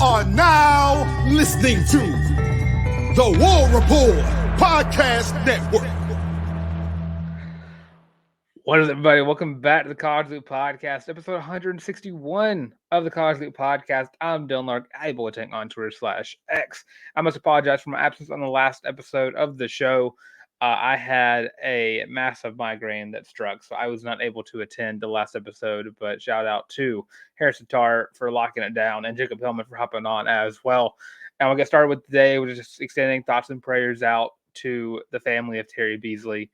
are now listening to the War Report Podcast Network. What is it, everybody? Welcome back to the College Loop Podcast, episode 161 of the College Loop Podcast. I'm Dylan Larck, @bulletin on Twitter/X. I must apologize for my absence on the last episode of the show. I had a massive migraine that struck, so I was not able to attend the last episode, but shout out to Harrison Tarr for locking it down and Jacob Hillman for hopping on as well. And we'll get started with today. We're just extending thoughts and prayers out to the family of Terry Beasley.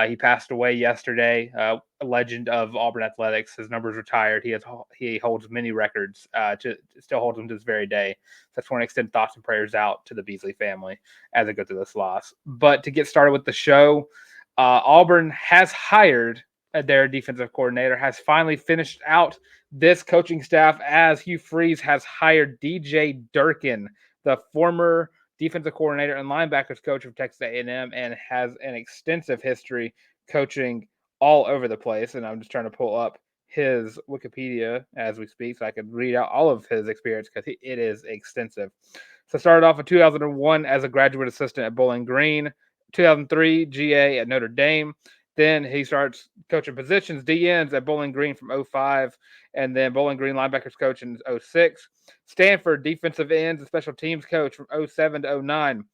He passed away yesterday. A legend of Auburn athletics. His number's retired. He holds many records. Still holds them to this very day. So I just want to extend thoughts and prayers out to the Beasley family as they go through this loss. But to get started with the show, Auburn has hired their defensive coordinator. Has finally finished out this coaching staff as Hugh Freeze has hired DJ Durkin, the former defensive coordinator and linebackers coach of Texas A&M, and has an extensive history coaching all over the place. And I'm just trying to pull up his Wikipedia as we speak so I can read out all of his experience because it is extensive. So started off in 2001 as a graduate assistant at Bowling Green, 2003 GA at Notre Dame. Then he starts coaching positions, DNs at Bowling Green from 2005, and then Bowling Green linebackers coach in 2006. Stanford defensive ends and special teams coach from 2007 to 2009.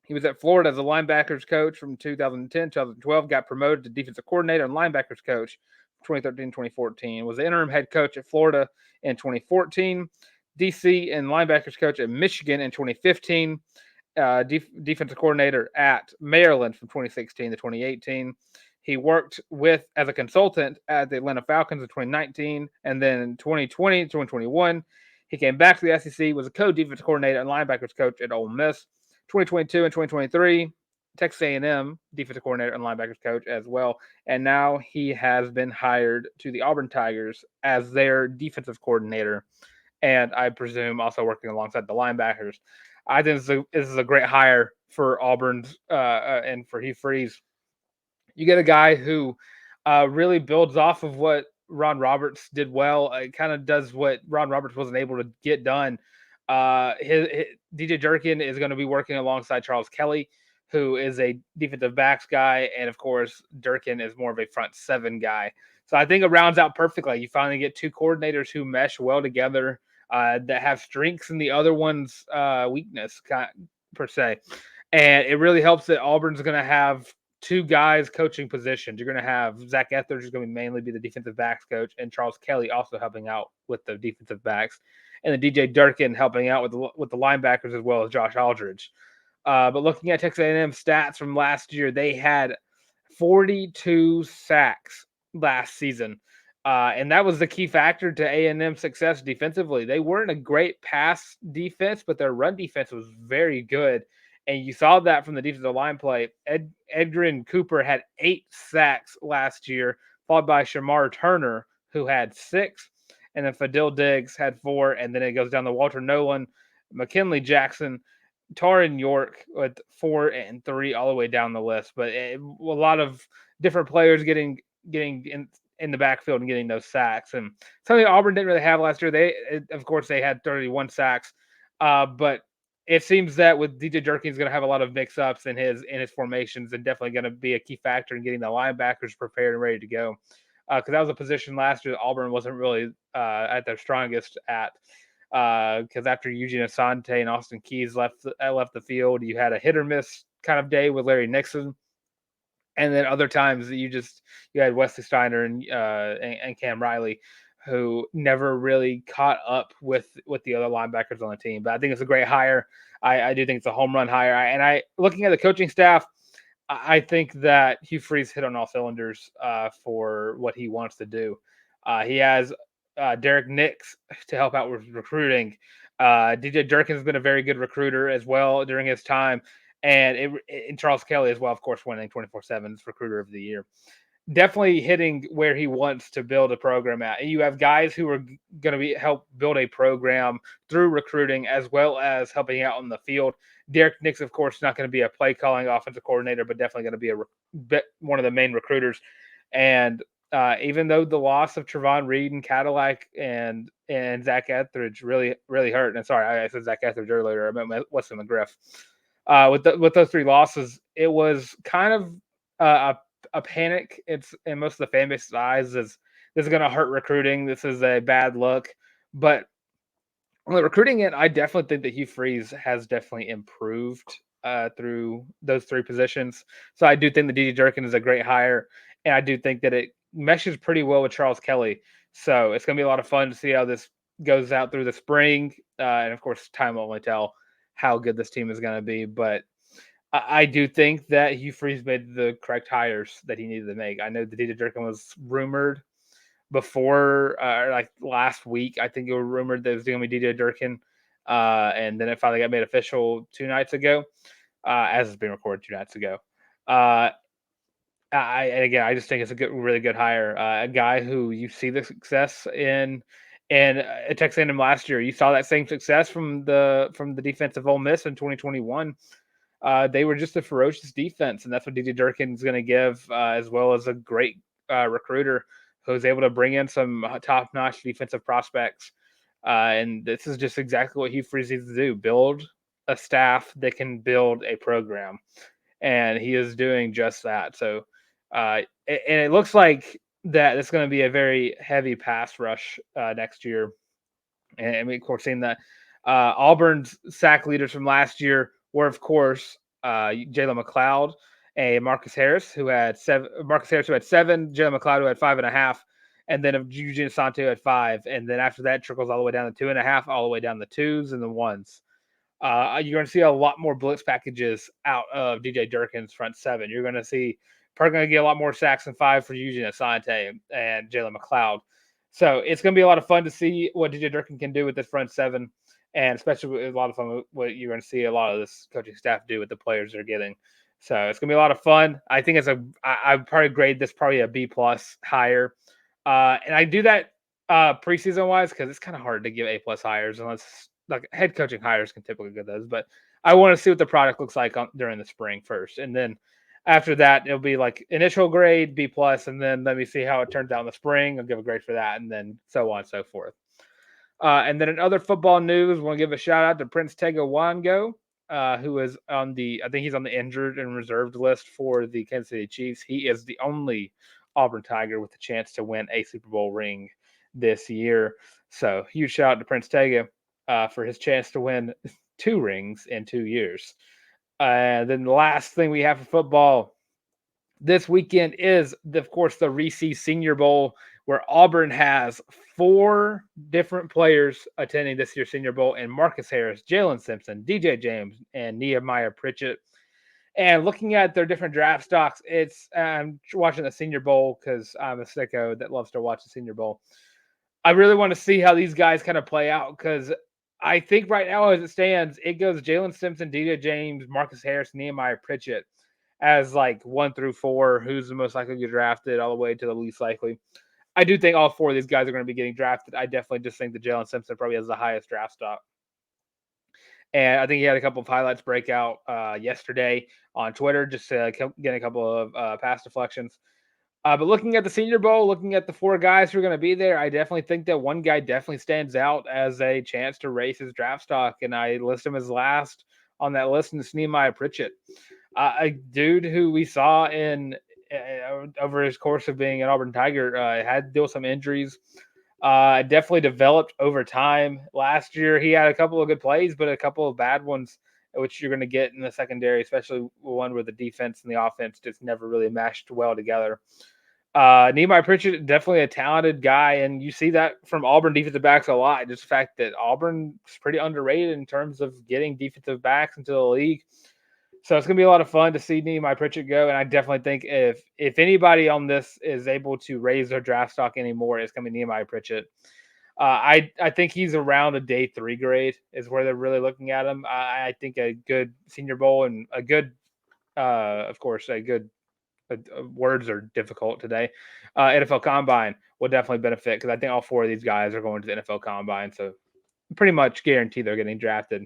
He was at Florida as a linebackers coach from 2010 to 2012, got promoted to defensive coordinator and linebackers coach from 2013-2014. Was the interim head coach at Florida in 2014, DC and linebackers coach at Michigan in 2015. Defensive coordinator at Maryland from 2016 to 2018. He worked as a consultant at the Atlanta Falcons in 2019, and then in 2020 to 2021, he came back to the SEC, was a co-defensive coordinator and linebackers coach at Ole Miss. 2022 and 2023, Texas A&M defensive coordinator and linebackers coach as well, and now he has been hired to the Auburn Tigers as their defensive coordinator, and I presume also working alongside the linebackers. I think this is a great hire for Auburn's and for Hugh Freeze. You get a guy who really builds off of what Ron Roberts did well. It kind of does what Ron Roberts wasn't able to get done. His DJ Durkin is going to be working alongside Charles Kelly, who is a defensive backs guy, and of course Durkin is more of a front seven guy. So I think it rounds out perfectly. You finally get two coordinators who mesh well together. That have strengths in the other one's weakness, per se. And it really helps that Auburn's going to have two guys coaching positions. You're going to have Zach Etheridge, who's going to mainly be the defensive backs coach, and Charles Kelly also helping out with the defensive backs, and then DJ Durkin helping out with the linebackers as well as Josh Aldridge. But looking at Texas A&M stats from last year, they had 42 sacks last season. And that was the key factor to A&M's success defensively. They weren't a great pass defense, but their run defense was very good. And you saw that from the defensive line play. Edgerrin Cooper had 8 sacks last year, followed by Shamar Turner, who had 6. And then Fadil Diggs had 4. And then it goes down to Walter Nolan, McKinley Jackson, Tarr and York with 4 and 3 all the way down the list. But a lot of different players getting in the backfield and getting those sacks. And something Auburn didn't really have last year. Of course, they had 31 sacks. But it seems that with DJ Durkin, he's going to have a lot of mix-ups in his formations, and definitely going to be a key factor in getting the linebackers prepared and ready to go. Because that was a position last year that Auburn wasn't really at their strongest at. Because after Eugene Asante and Austin Keys left the field, you had a hit or miss kind of day with Larry Nixon. And then other times you had Wesley Steiner and Cam Riley, who never really caught up with the other linebackers on the team. But I think it's a great hire. I do think it's a home run hire. And looking at the coaching staff, I think that Hugh Freeze hit on all cylinders for what he wants to do. He has Derek Nix to help out with recruiting. DJ Durkin has been a very good recruiter as well during his time. And Charles Kelly as well, of course, winning 24/7's Recruiter of the Year. Definitely hitting where he wants to build a program at. And you have guys who are going to help build a program through recruiting as well as helping out on the field. Derek Nix, of course, not going to be a play-calling offensive coordinator, but definitely going to be one of the main recruiters. And even though the loss of Trevon Reed and Cadillac and Zach Etheridge really hurt. And sorry, I said Zach Etheridge earlier. I meant Wesley McGriff. With those three losses, it was kind of a panic. It's in most of the fan base's eyes is this is going to hurt recruiting. This is a bad look. But on the recruiting end, I definitely think that Hugh Freeze has definitely improved through those three positions. So I do think that DJ Durkin is a great hire, and I do think that it meshes pretty well with Charles Kelly. So it's going to be a lot of fun to see how this goes out through the spring. And of course, time will only tell how good this team is going to be. But I do think that Hugh Freeze made the correct hires that he needed to make. I know that DJ Durkin was rumored before, like last week. I think it was rumored that it was going to be DJ Durkin, and then it finally got made official 2 nights ago, as it's been recorded 2 nights ago. I just think it's a really good hire. A guy who you see the success in, and Texas A&M last year, you saw that same success from the defensive Ole Miss in 2021. They were just a ferocious defense, and that's what DJ Durkin is going to give, as well as a great recruiter who's able to bring in some top-notch defensive prospects. And this is just exactly what Hugh Freeze needs to do: build a staff that can build a program, and he is doing just that. So, and it looks like that it's going to be a very heavy pass rush next year. And we, of course, seen that Auburn's sack leaders from last year were, of course, Jalen McLeod and Marcus Harris, who had 7. Marcus Harris, who had 7. Jalen McLeod, who had 5.5. And then of Eugene Santo had 5. And then after that, trickles all the way down to 2.5, all the way down to 2s and the 1s. You're going to see a lot more blitz packages out of DJ Durkin's front 7. You're going to see probably going to get a lot more sacks than 5 for Eugene Asante and Jalen McLeod. So it's going to be a lot of fun to see what DJ Durkin can do with this front 7, and especially a lot of fun with what you're going to see a lot of this coaching staff do with the players they're getting. So it's going to be a lot of fun. I think I'd probably grade this probably a B+ higher. And I do that preseason wise because it's kind of hard to give A+ hires unless like head coaching hires can typically get those. But I want to see what the product looks like during the spring first, and then after that, it'll be like initial grade B+, and then let me see how it turns out in the spring. I'll give a grade for that, and then so on and so forth. And then in other football news, I want to give a shout out to Prince Tega Wango, who is I think he's on the injured and reserved list for the Kansas City Chiefs. He is the only Auburn Tiger with a chance to win a Super Bowl ring this year. So huge shout out to Prince Tega for his chance to win 2 rings in 2 years. Then the last thing we have for football this weekend is, of course, the Reese Senior Bowl, where Auburn has 4 different players attending this year's Senior Bowl, and Marcus Harris, Jalen Simpson, DJ James, and Nehemiah Pritchett. And looking at their different draft stocks, I'm watching the Senior Bowl because I'm a sicko that loves to watch the Senior Bowl. I really want to see how these guys kind of play out because I think right now, as it stands, it goes Jalen Simpson, DJ James, Marcus Harris, Nehemiah Pritchett as like 1 through 4, who's the most likely to get drafted, all the way to the least likely. I do think all 4 of these guys are going to be getting drafted. I definitely just think that Jalen Simpson probably has the highest draft stock. And I think he had a couple of highlights break out yesterday on Twitter, just getting a couple of pass deflections. But looking at the Senior Bowl, looking at the 4 guys who are going to be there, I definitely think that one guy definitely stands out as a chance to raise his draft stock, and I list him as last on that list, and it's Nehemiah Pritchett, a dude who we saw in over his course of being an Auburn Tiger had to deal with some injuries. Definitely developed over time. Last year, he had a couple of good plays, but a couple of bad ones, which you're going to get in the secondary, especially one where the defense and the offense just never really meshed well together. Nehemiah Pritchett, definitely a talented guy, and you see that from Auburn defensive backs a lot. Just the fact that Auburn's pretty underrated in terms of getting defensive backs into the league. So it's going to be a lot of fun to see Nehemiah Pritchett go, and I definitely think if anybody on this is able to raise their draft stock anymore, it's going to be Nehemiah Pritchett. I think he's around a day 3 grade is where they're really looking at him. I think a good Senior Bowl and a good, of course, a good words are difficult today. NFL Combine will definitely benefit because I think all 4 of these guys are going to the NFL Combine, so pretty much guarantee they're getting drafted.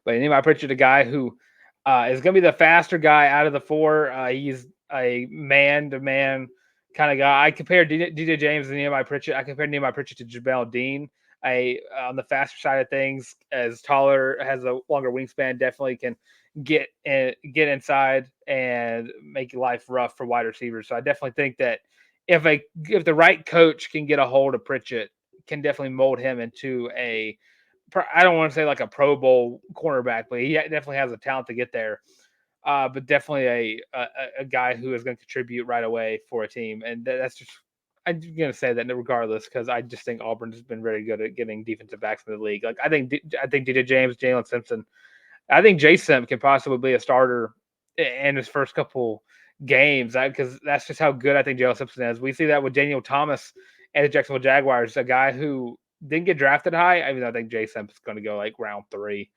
But Nehemiah Pritchett, a guy who is going to be the faster guy out of the 4. He's a man-to-man kind of guy. I compared DJ James and Nehemiah Pritchett. I compared Nehemiah Pritchett to Jamel Dean. On the faster side of things, as taller, has a longer wingspan, definitely can get inside and make life rough for wide receivers. So I definitely think that if the right coach can get a hold of Pritchett, can definitely mold him into I don't want to say like a Pro Bowl cornerback, but he definitely has the talent to get there. But definitely a guy who is going to contribute right away for a team, and that's just I'm going to say that regardless because I just think Auburn has been very good at getting defensive backs in the league. Like I think DJ James, Jalen Simpson, I think J-Simp can possibly be a starter in his first couple games because that's just how good I think Jalen Simpson is. We see that with Daniel Thomas and the Jacksonville Jaguars, a guy who didn't get drafted high. I mean, I think J-Simp is going to go like round 3.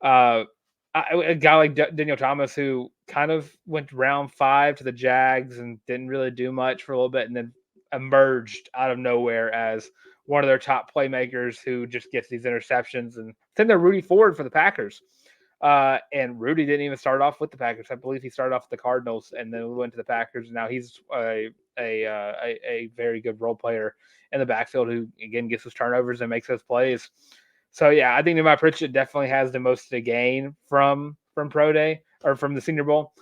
A guy like Daniel Thomas who kind of went round 5 to the Jags and didn't really do much for a little bit and then emerged out of nowhere as one of their top playmakers who just gets these interceptions. And then they're Rudy Ford for the Packers. And Rudy didn't even start off with the Packers. I believe he started off with the Cardinals and then went to the Packers. And now he's a very good role player in the backfield who, again, gets his turnovers and makes those plays. So, yeah, I think Nehemiah Pritchett definitely has the most to gain from Pro Day or from the Senior Bowl.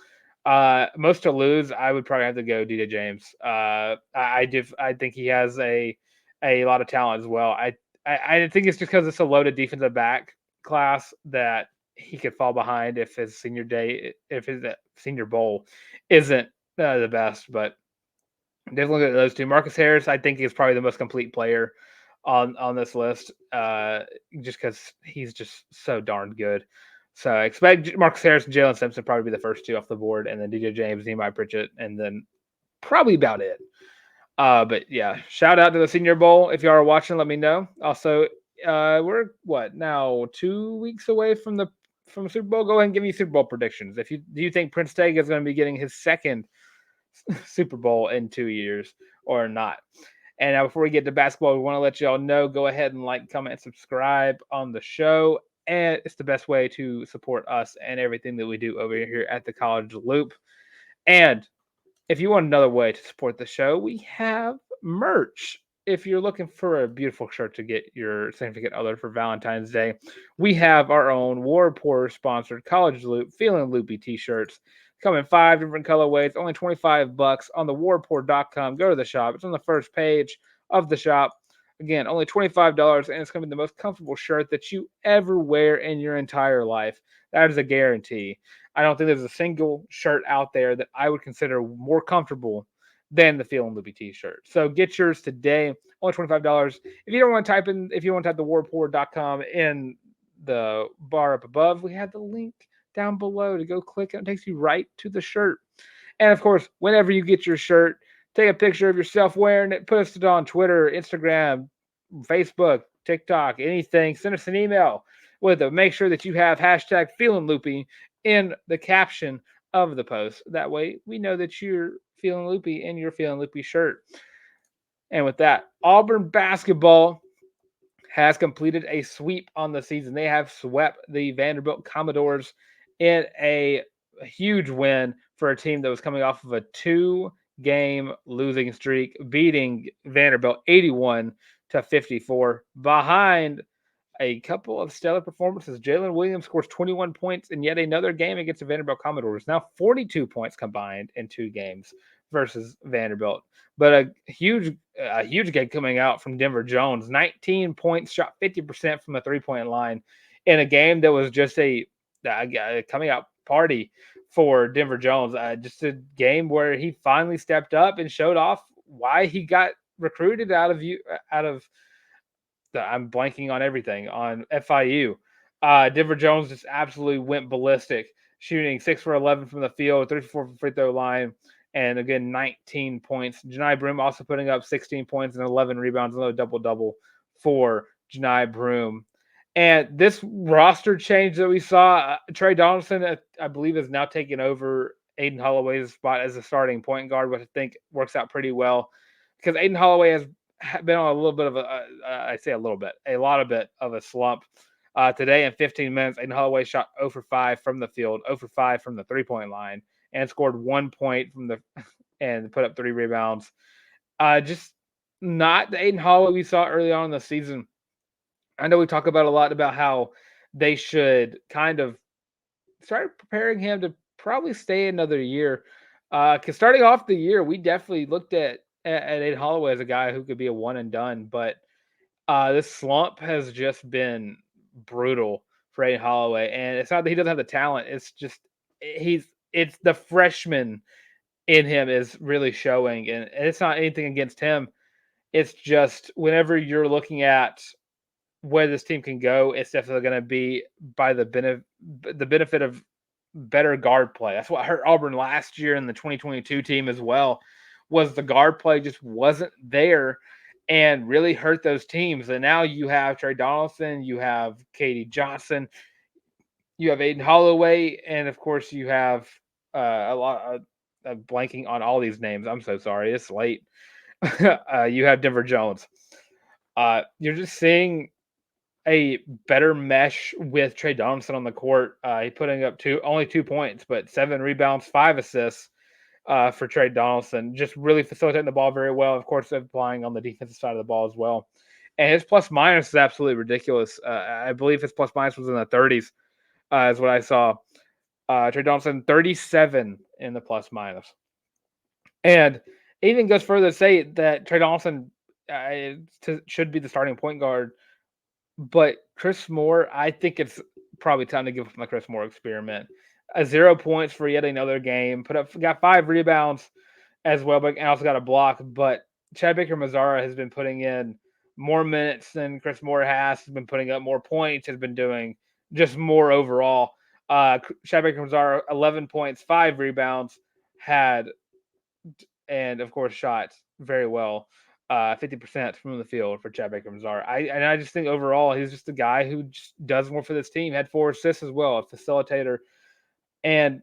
Most to lose, I would probably have to go DJ James. I think he has a lot of talent as well. I think it's just because it's a loaded defensive back class that he could fall behind if his senior Senior Bowl isn't the best. But definitely look at those two. Marcus Harris, I think, is probably the most complete player on this list, just because he's just so darn good. So I expect Marcus Harris and Jalen Simpson probably be the first 2 off the board, and then DJ James, Nehemiah Pritchett, and then probably about it. But yeah, shout out to the Senior Bowl. If you are watching, let me know. Also, we're now 2 weeks away from the Super Bowl. Go ahead and give me Super Bowl predictions. Do you think Prince Tega is going to be getting his second Super Bowl in 2 years or not? And now before we get to basketball, we want to let you all know, go ahead and like, comment, and subscribe on the show. And it's the best way to support us and everything that we do over here at the College Loop. And if you want another way to support the show, we have merch. If you're looking for a beautiful shirt to get your significant other for Valentine's Day, we have our own War Report sponsored College Loop Feeling Loopy t-shirts. Come in 5 different colorways, only $25 on the warreport.com. Go to the shop. It's on the first page of the shop. Again, only $25, and it's going to be the most comfortable shirt that you ever wear in your entire life. That is a guarantee. I don't think there's a single shirt out there that I would consider more comfortable than the Feeling Loopy t-shirt. So get yours today, only $25. If you want to type the warreport.com in the bar up above, we have the link down below to go click. It takes you right to the shirt. And of course, whenever you get your shirt, take a picture of yourself wearing it, post it on Twitter, Instagram, Facebook, TikTok, anything. Send us an email with it. Make sure that you have hashtag Feeling Loopy in the caption of the post. That way we know that you're feeling loopy in your Feeling Loopy shirt. And with that, Auburn basketball has completed a sweep on the season. They have swept the Vanderbilt Commodores in a huge win for a team that was coming off of a 2-game losing streak, beating Vanderbilt 81-54. Behind a couple of stellar performances, Jalen Williams scores 21 points in yet another game against the Vanderbilt Commodores. Now 42 points combined in 2 games versus Vanderbilt. But a huge game coming out from Denver Jones. 19 points, shot 50% from the 3-point line in a game that was just a coming out party for Denver Jones. Just a game where he finally stepped up and showed off why he got recruited out of I'm blanking on everything on FIU. Denver Jones just absolutely went ballistic, shooting 6 for 11 from the field, 3 for 4 from free throw line, and again 19 points. Janai Broome also putting up 16 points and 11 rebounds, another double for Janai Broome. And this roster change that we saw, Trey Donaldson, I believe, is now taking over Aiden Holloway's spot as a starting point guard, which I think works out pretty well because Aiden Holloway has been on a little bit of a lot of a slump. Today in 15 minutes, Aiden Holloway shot 0 for 5 from the field, 0 for 5 from the 3-point line, and scored 1 point from the and put up 3 rebounds. Just not the Aiden Holloway we saw early on in the season. I know we talk about a lot about how they should kind of start preparing him to probably stay another year. Because starting off the year, we definitely looked at Aiden Holloway as a guy who could be a one and done, but this slump has just been brutal for Aiden Holloway, and it's not that he doesn't have the talent. It's just it's the freshman in him is really showing, and it's not anything against him. It's just whenever you're looking at where this team can go, it's definitely going to be by the benefit of better guard play. That's what hurt Auburn last year in the 2022 team as well. Was the guard play just wasn't there, and really hurt those teams. And now you have Trey Donaldson, you have Katie Johnson, you have Aiden Holloway, and of course you have a lot of blanking on all these names. I'm so sorry, it's late. You have Denver Jones. You're just seeing a better mesh with Trey Donaldson on the court. He putting up only 2 points, but 7 rebounds, 5 assists for Trey Donaldson. Just really facilitating the ball very well. Of course, applying on the defensive side of the ball as well. And his plus minus is absolutely ridiculous. I believe his plus minus was in the 30s, is what I saw. Trey Donaldson, 37 in the plus minus. And it even goes further to say that Trey Donaldson should be the starting point guard. But Chris Moore, I think it's probably time to give him the Chris Moore experiment. 0 points for yet another game. Got 5 rebounds as well, but also got a block. But Chad Baker-Mazara has been putting in more minutes than Chris Moore has been putting up more points, has been doing just more overall. Chad Baker-Mazara, 11 points, 5 rebounds, and of course shot very well. 50% from the field for Chad Baker-Mazara. I just think overall he's just a guy who just does more for this team. Had 4 assists as well, a facilitator. And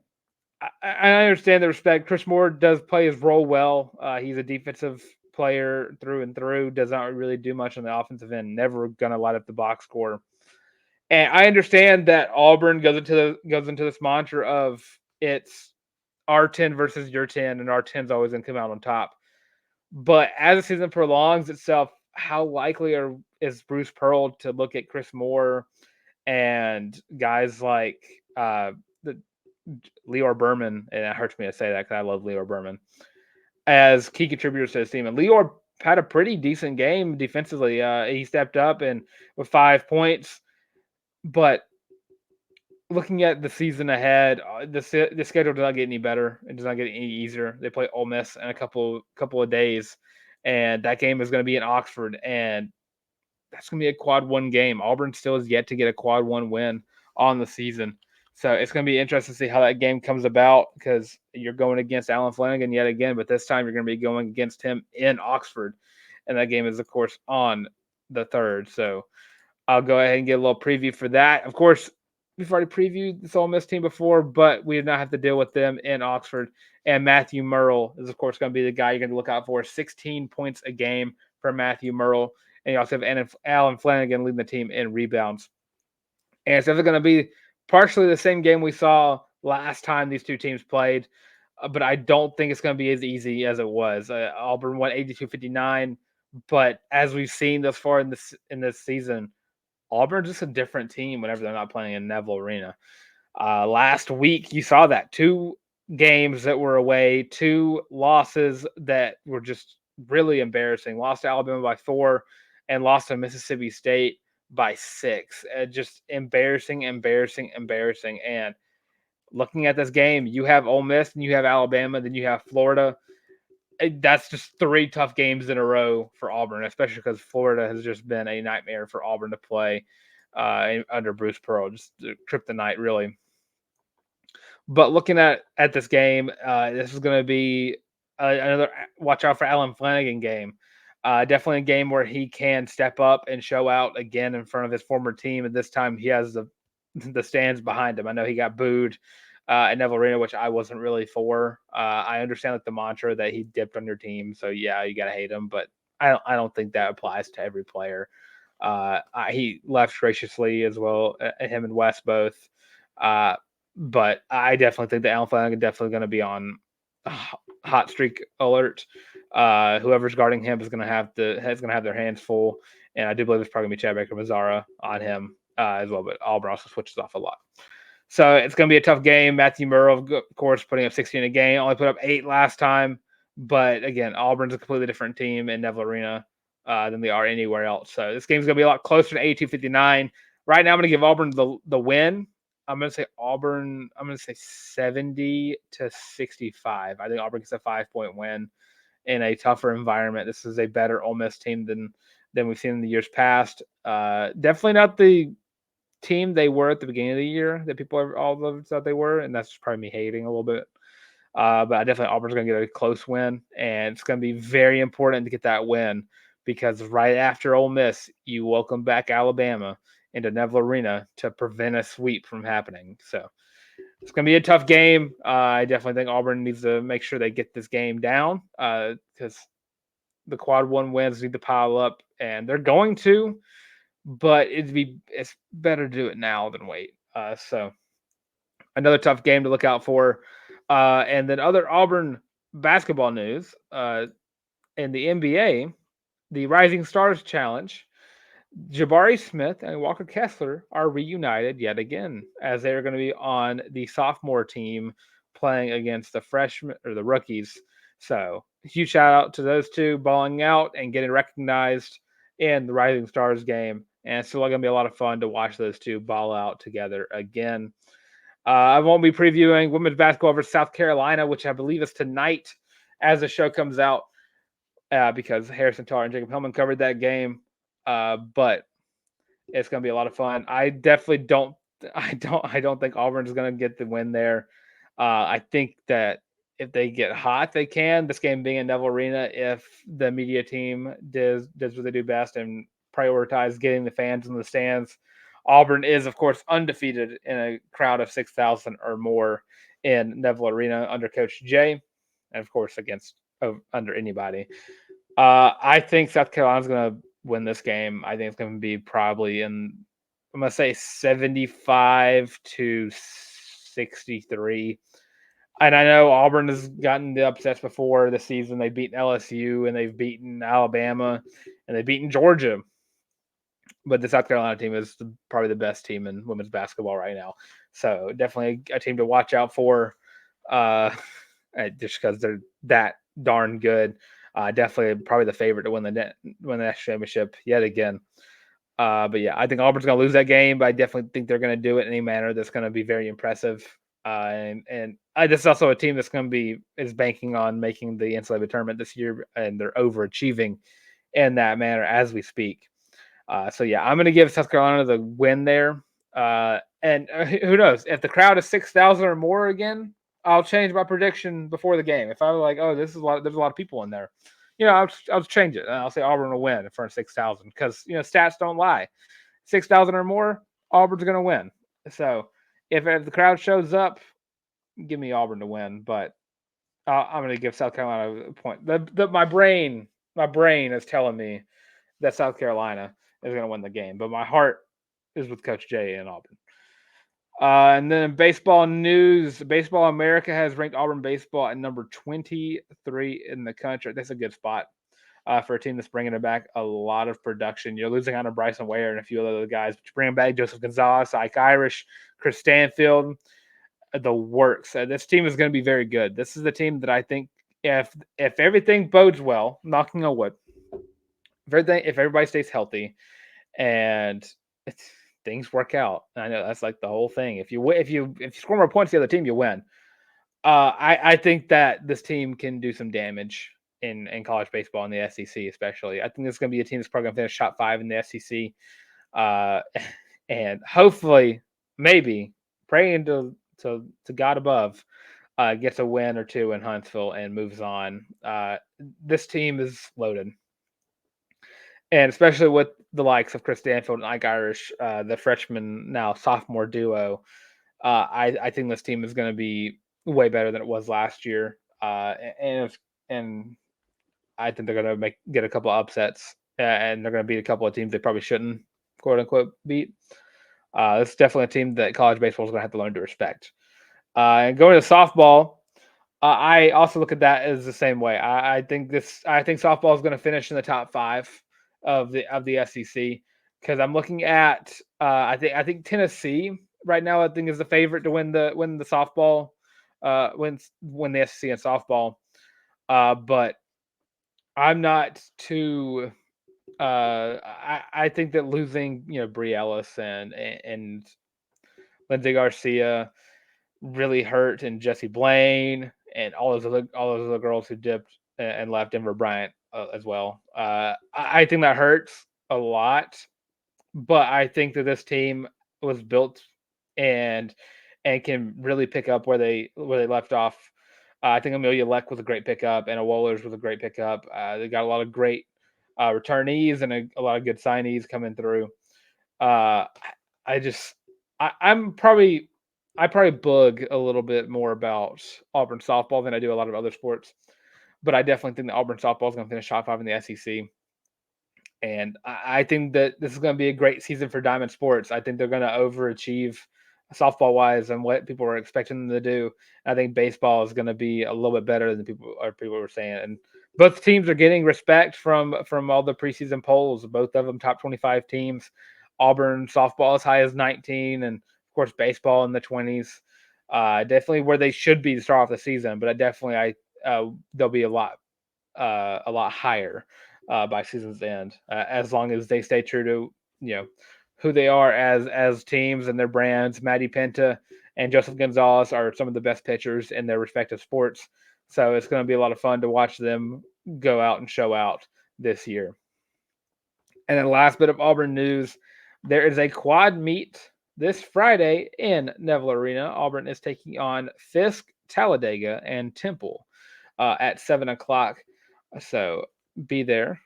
I understand the respect. Chris Moore does play his role well. He's a defensive player through and through. Does not really do much on the offensive end. Never gonna light up the box score. And I understand that Auburn goes into this mantra of it's our 10 versus your 10, and our 10's always gonna come out on top. But as the season prolongs itself, how likely is Bruce Pearl to look at Chris Moore and guys like Leor Berman, and it hurts me to say that because I love Leor Berman, as key contributors to his team? And Leor had a pretty decent game defensively. He stepped up and with 5 points. But looking at the season ahead, the schedule does not get any better. It does not get any easier. They play Ole Miss in a couple of days, and that game is going to be in Oxford, and that's going to be a quad 1 game. Auburn still is yet to get a quad 1 win on the season. So it's going to be interesting to see how that game comes about, because you're going against Allen Flanagan yet again, but this time you're going to be going against him in Oxford, and that game is, of course, on the 3rd. So I'll go ahead and get a little preview for that. Of course, we've already previewed this Ole Miss team before, but we did not have to deal with them in Oxford. And Matthew Murrell is, of course, going to be the guy you're going to look out for. 16 points a game for Matthew Murrell. And you also have Allen Flanagan leading the team in rebounds. And it's definitely going to be partially the same game we saw last time these two teams played, but I don't think it's going to be as easy as it was. Auburn won 82-59, but as we've seen thus far in this season, Auburn's just a different team whenever they're not playing in Neville Arena. Last week, you saw that 2 games that were away, 2 losses that were just really embarrassing. Lost to Alabama by 4 and lost to Mississippi State by 6. Just embarrassing. And looking at this game, you have Ole Miss and you have Alabama, then you have Florida. That's just 3 tough games in a row for Auburn, especially because Florida has just been a nightmare for Auburn to play under Bruce Pearl. Just kryptonite, really. But looking at this game, this is going to be another watch out for Allen Flanagan game. Definitely a game where he can step up and show out again in front of his former team. And this time he has the stands behind him. I know he got booed at Neville Arena, which I wasn't really for. I understand like the mantra that he dipped on your team, so yeah, you gotta hate him, but I don't think that applies to every player. He left graciously as well, him and Wes both. But I definitely think that Allen Flanagan definitely going to be on hot streak alert. Whoever's guarding him is going to have their hands full, and I do believe it's probably going to be Chad Baker-Mazara on him as well. But Auburn also switches off a lot, so it's going to be a tough game. Matthew Murrow, of course, putting up 16 a game, only put up 8 last time. But again, Auburn's a completely different team in Neville Arena than they are anywhere else. So this game's going to be a lot closer to 82-59. Right now, I'm going to give Auburn the win. I'm going to say Auburn. I'm going to say 70-65. I think Auburn gets a 5-point win in a tougher environment. This is a better Ole Miss team than we've seen in the years past. Definitely not the team they were at the beginning of the year that people all thought they were, and that's probably me hating a little bit. But I definitely Auburn's going to get a close win, and it's going to be very important to get that win because right after Ole Miss, you welcome back Alabama into Neville Arena to prevent a sweep from happening. So it's going to be a tough game. I definitely think Auburn needs to make sure they get this game down because the quad one wins need to pile up, and they're going to, but it's better to do it now than wait. So another tough game to look out for. And then other Auburn basketball news in the NBA, the Rising Stars Challenge. Jabari Smith and Walker Kessler are reunited yet again as they are going to be on the sophomore team playing against the freshmen or the rookies. So huge shout out to those two balling out and getting recognized in the Rising Stars game. And it's still going to be a lot of fun to watch those two ball out together again. I won't be previewing women's basketball versus South Carolina, which I believe is tonight as the show comes out because Harrison Tarr and Jacob Hillman covered that game. But it's going to be a lot of fun. I definitely don't think Auburn's going to get the win there. I think that if they get hot, they can. This game being in Neville Arena, if the media team does what they do best and prioritize getting the fans in the stands. Auburn is, of course, undefeated in a crowd of 6,000 or more in Neville Arena under Coach Jay, and of course under anybody. I think South Carolina's going to win this game. I think it's going to be probably I'm going to say 75-63. And I know Auburn has gotten the upsets before this season. They've beaten LSU and they've beaten Alabama and they've beaten Georgia. But the South Carolina team is probably the best team in women's basketball right now. So definitely a team to watch out for just because they're that darn good. Definitely probably the favorite to win the national championship yet again. But yeah, I think Auburn's going to lose that game, but I definitely think they're going to do it in a manner that's going to be very impressive. And this is also a team that's going to is banking on making the NCAA tournament this year, and they're overachieving in that manner as we speak. So yeah, I'm going to give South Carolina the win there. And who knows if the crowd is 6,000 or more again, I'll change my prediction before the game. If I was like, oh, there's a lot of people in there, I'll change it and I'll say Auburn will win in front of 6,000 because stats don't lie. 6,000 or more, Auburn's going to win. So if the crowd shows up, give me Auburn to win. But I'm going to give South Carolina a point. My brain is telling me that South Carolina is going to win the game, but my heart is with Coach Jay and Auburn. And then in baseball news, Baseball America has ranked Auburn baseball at number 23 in the country. That's a good spot for a team that's bringing back a lot of production. You're losing out on Bryson Ware and a few other guys, but you're bringing back Joseph Gonzalez, Ike Irish, Chris Stanfield, the works. This team is going to be very good. This is the team that I think if everything bodes well, knocking on wood, if everybody stays healthy and things work out. I know that's like the whole thing. If you score more points the other team, you win. I think that this team can do some damage in college baseball in the SEC, especially. I think this is going to be a team that's probably going to finish top 5 in the SEC, and hopefully, maybe praying to God above, gets a win or two in Huntsville and moves on. This team is loaded. And especially with the likes of Chris Stanfield and Ike Irish, the freshman, now sophomore duo, I think this team is going to be way better than it was last year. And I think they're going to get a couple of upsets, and they're going to beat a couple of teams they probably shouldn't, quote unquote, beat. This is definitely a team that college baseball is going to have to learn to respect. And going to softball, I also look at that as the same way. I think softball is going to finish in the top 5 of the SEC because I'm looking at I think Tennessee right now I think is the favorite to win the softball win the SEC in softball. But I'm not too. I think that losing Bree Ellis and Lindsey Garcia really hurt, and Jesse Blaine and all those other girls who dipped and left, Denver Bryant as well. I think that hurts a lot, but I think that this team was built and can really pick up where they left off. I think Amelia Leck was a great pickup, and Wohlers was a great pickup. They got a lot of great returnees and a lot of good signees coming through. Uh, I just I'm probably I probably bug a little bit more about Auburn softball than I do a lot of other sports, but I definitely think that Auburn softball is going to finish top 5 in the SEC. And I think that this is going to be a great season for Diamond Sports. I think they're going to overachieve softball wise and what people were expecting them to do. I think baseball is going to be a little bit better than people were saying. And both teams are getting respect from all the preseason polls. Both of them top 25 teams. Auburn softball as high as 19, and of course baseball in the 20s. Definitely where they should be to start off the season, but they'll be a lot higher by season's end, as long as they stay true to who they are as teams and their brands. Maddie Penta and Joseph Gonzalez are some of the best pitchers in their respective sports, so it's going to be a lot of fun to watch them go out and show out this year. And then last bit of Auburn news, there is a quad meet this Friday in Neville Arena. Auburn is taking on Fisk, Talladega, and Temple at 7 o'clock. So be there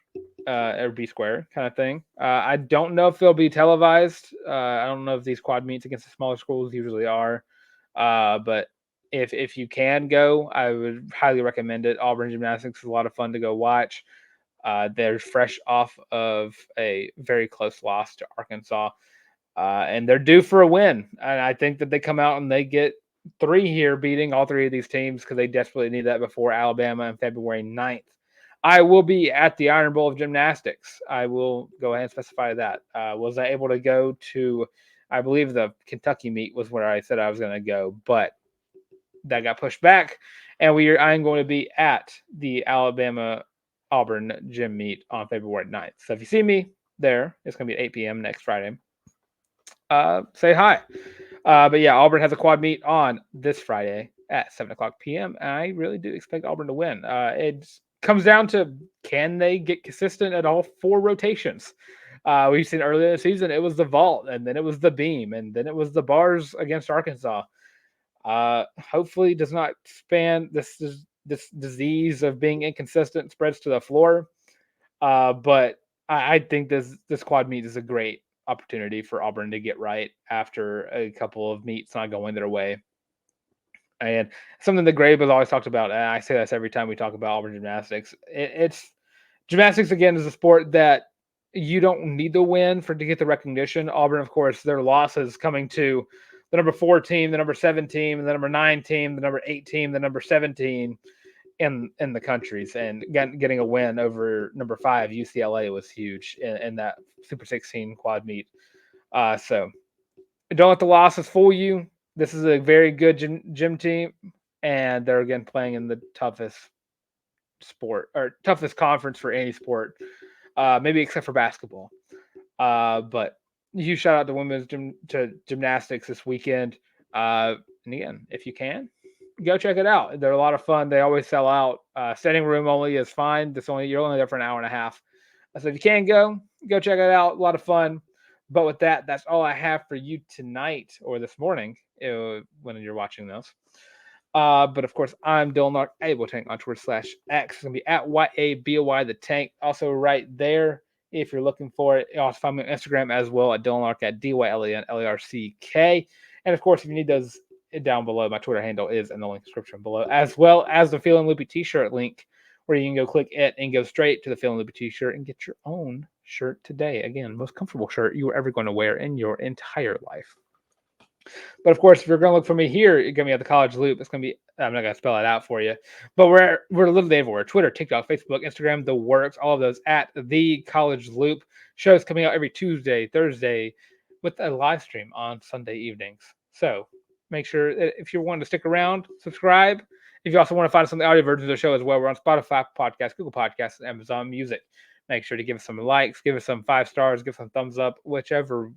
or be square kind of thing. I don't know if they'll be televised. I don't know if these quad meets against the smaller schools usually are. But if you can go, I would highly recommend it. Auburn Gymnastics is a lot of fun to go watch. They're fresh off of a very close loss to Arkansas. And they're due for a win. And I think that they come out and they get 3 here, beating all 3 of these teams because they desperately need that before Alabama on February 9th. I will be at the Iron Bowl of Gymnastics. I will go ahead and specify that. Was I able to go to, I believe the Kentucky meet was where I said I was going to go, but that got pushed back. And I'm going to be at the Alabama Auburn gym meet on February 9th. So if you see me there, it's going to be at 8 p.m. next Friday. Say hi. But yeah, Auburn has a quad meet on this Friday at 7 o'clock p.m. And I really do expect Auburn to win. It comes down to, can they get consistent at all 4 rotations? We've seen earlier in the season, it was the vault, and then it was the beam, and then it was the bars against Arkansas. Hopefully does not span this disease of being inconsistent spreads to the floor. But I think this quad meet is a great opportunity for Auburn to get right after a couple of meets not going their way. And something that Grabe has always talked about, and I say this every time we talk about Auburn gymnastics, it's gymnastics, again, is a sport that you don't need to win to get the recognition. Auburn, of course, their losses coming to the number 4 team, the number 7 team, the number 9 team, the number 8 team, the number 17 in the countries, and getting a win over number 5 UCLA was huge in that Super 16 quad meet. So don't let the losses fool you. This is a very good gym team, and they're again playing in the toughest sport or toughest conference for any sport, maybe except for basketball. But huge shout out to women's gymnastics this weekend. And again, if you can, go check it out. They're a lot of fun. They always sell out. Standing room only is fine. You're only there for an hour and a half. So if you can go check it out. A lot of fun. But with that, that's all I have for you tonight or this morning when you're watching this. But of course, I'm Dylan Larck, @Tank on Twitter /X. It's going to be at YABOY the Tank. Also right there, if you're looking for it. You also find me on Instagram as well at Dylan Larck at DYLENLARCK. And of course, if you need those down below, my Twitter handle is in the link description below, as well as the Feeling Loopy t-shirt link, where you can go click it and go straight to the Feeling Loopy t-shirt and get your own shirt today. Again, most comfortable shirt you are ever going to wear in your entire life. But of course, if you're going to look for me here, you're going to be at the College Loop. It's going to be, I'm not going to spell it out for you, but we're literally everywhere: Twitter, TikTok, Facebook, Instagram, the works, all of those at the College Loop. Shows coming out every Tuesday, Thursday, with a live stream on Sunday evenings. So make sure that if you want to stick around, subscribe. If you also want to find some of the audio versions of the show as well, we're on Spotify Podcasts, Google Podcasts, and Amazon Music. Make sure to give us some likes, give us some 5 stars, give us some thumbs up, whichever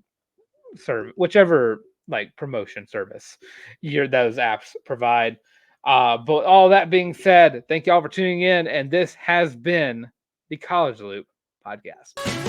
like promotion service those apps provide. But all that being said, thank you all for tuning in, and this has been the College Loop podcast.